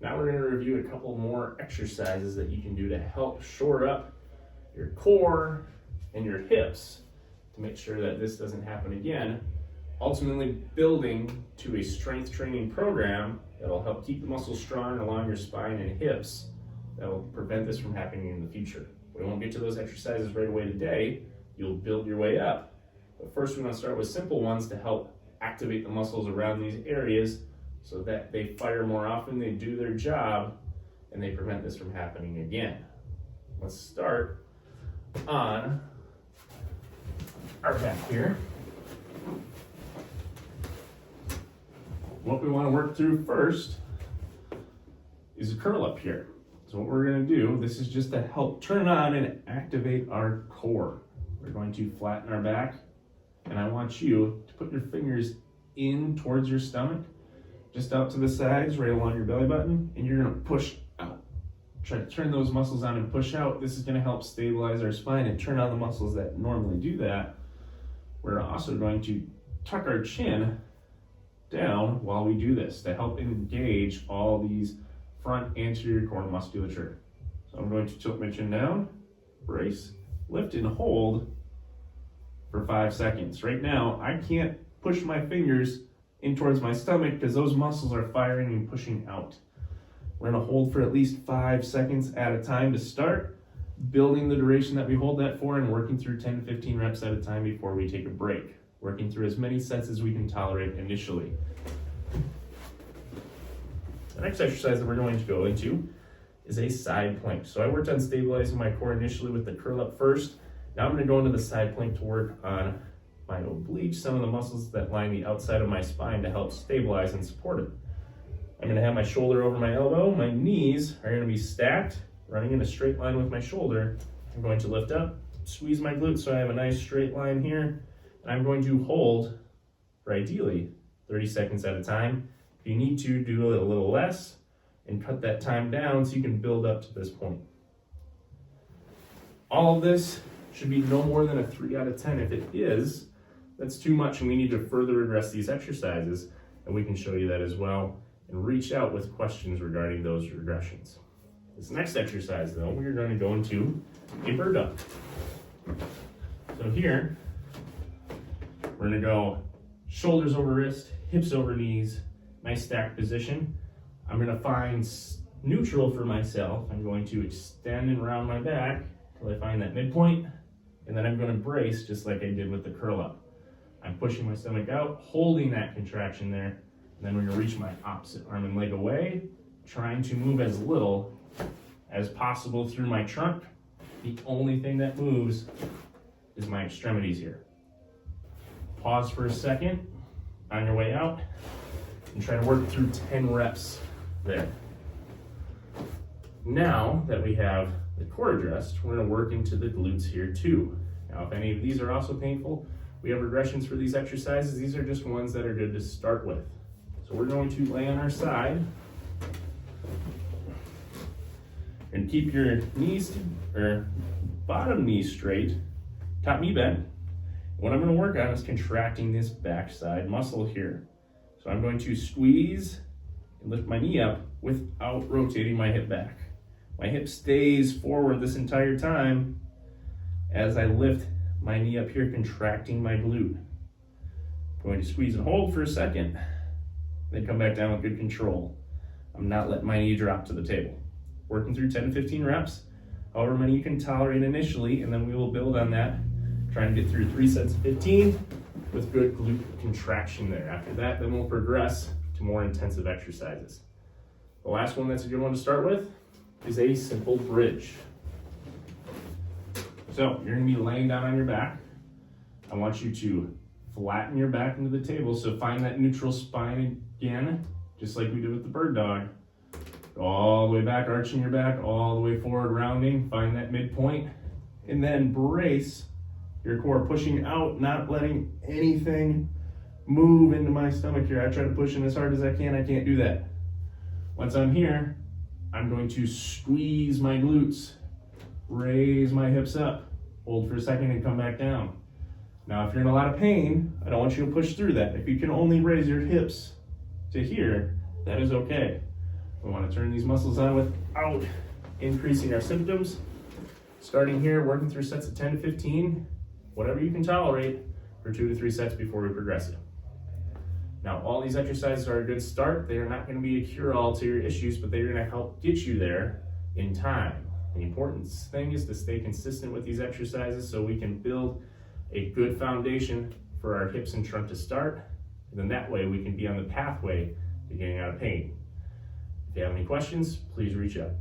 Now we're going to review a couple more exercises that you can do to help shore up your core and your hips to make sure that this doesn't happen again, ultimately building to a strength training program that'll help keep the muscles strong along your spine and hips that will prevent this from happening in the future. We won't get to those exercises right away today. You'll build your way up. But first we want to start with simple ones to help activate the muscles around these areas so that they fire more often, they do their job, and they prevent this from happening again. Let's start on our back here. What we want to work through first is a curl up here. So what we're going to do, this is just to help turn on and activate our core. We're going to flatten our back, and I want you to put your fingers in towards your stomach, just out to the sides, right along your belly button, and you're going to push out. Try to turn those muscles on and push out. This is going to help stabilize our spine and turn on the muscles that normally do that. We're also going to tuck our chin down while we do this to help engage all these front anterior core musculature. So I'm going to tilt my chin down, brace, lift and hold for 5 seconds. Right now, I can't push my fingers in towards my stomach because those muscles are firing and pushing out. We're going to hold for at least 5 seconds at a time to start, building the duration that we hold that for and working through 10 to 15 reps at a time before we take a break. Working through as many sets as we can tolerate initially. The next exercise that we're going to go into is a side plank. So I worked on stabilizing my core initially with the curl up first. Now I'm going to go into the side plank to work on my obliques, some of the muscles that line the outside of my spine to help stabilize and support it. I'm going to have my shoulder over my elbow. My knees are going to be stacked, running in a straight line with my shoulder. I'm going to lift up, squeeze my glutes so I have a nice straight line here. And I'm going to hold for ideally 30 seconds at a time. If you need to, do it a little less and cut that time down so you can build up to this point. All of this should be no more than a 3 out of 10. If it is, that's too much and we need to further address these exercises, and we can show you that as well and reach out with questions regarding those regressions. This next exercise though, we're going to go into a bird dog. So here, we're going to go shoulders over wrist, hips over knees, nice stacked position. I'm going to find neutral for myself. I'm going to extend and round my back until I find that midpoint, and then I'm going to brace just like I did with the curl up. I'm pushing my stomach out, holding that contraction there, and then we're going to reach my opposite arm and leg away, trying to move as little as possible through my trunk. The only thing that moves is my extremities here. Pause for a second on your way out and try to work through 10 reps there. Now that we have the core addressed, we're going to work into the glutes here too. Now, if any of these are also painful, we have regressions for these exercises. These are just ones that are good to start with. So we're going to lay on our side and keep your knees or bottom knee straight, top knee bent. What I'm going to work on is contracting this backside muscle here. So I'm going to squeeze and lift my knee up without rotating my hip back. My hip stays forward this entire time as I lift my knee up here, contracting my glute. I'm going to squeeze and hold for a second, then come back down with good control. I'm not letting my knee drop to the table. Working through 10 to 15 reps, however many you can tolerate initially, and then we will build on that, trying to get through 3 sets of 15 with good glute contraction there. After that, then we'll progress to more intensive exercises. The last one that's a good one to start with is a simple bridge. So you're going to be laying down on your back. I want you to flatten your back into the table. So find that neutral spine again, just like we did with the bird dog. Go all the way back, arching your back, all the way forward, rounding. Find that midpoint, and then brace your core, pushing out, not letting anything move into my stomach here. I try to push in as hard as I can't do that. Once I'm here, I'm going to squeeze my glutes, raise my hips up, hold for a second and come back down. Now, if you're in a lot of pain, I don't want you to push through that. If you can only raise your hips to here, that is okay. We want to turn these muscles on without increasing our symptoms. Starting here, working through sets of 10 to 15, whatever you can tolerate, for 2 to 3 sets before we progress it. Now, all these exercises are a good start. They are not going to be a cure-all to your issues, but they're going to help get you there in time. The important thing is to stay consistent with these exercises so we can build a good foundation for our hips and trunk to start. And then that way we can be on the pathway to getting out of pain. If you have any questions, please reach out.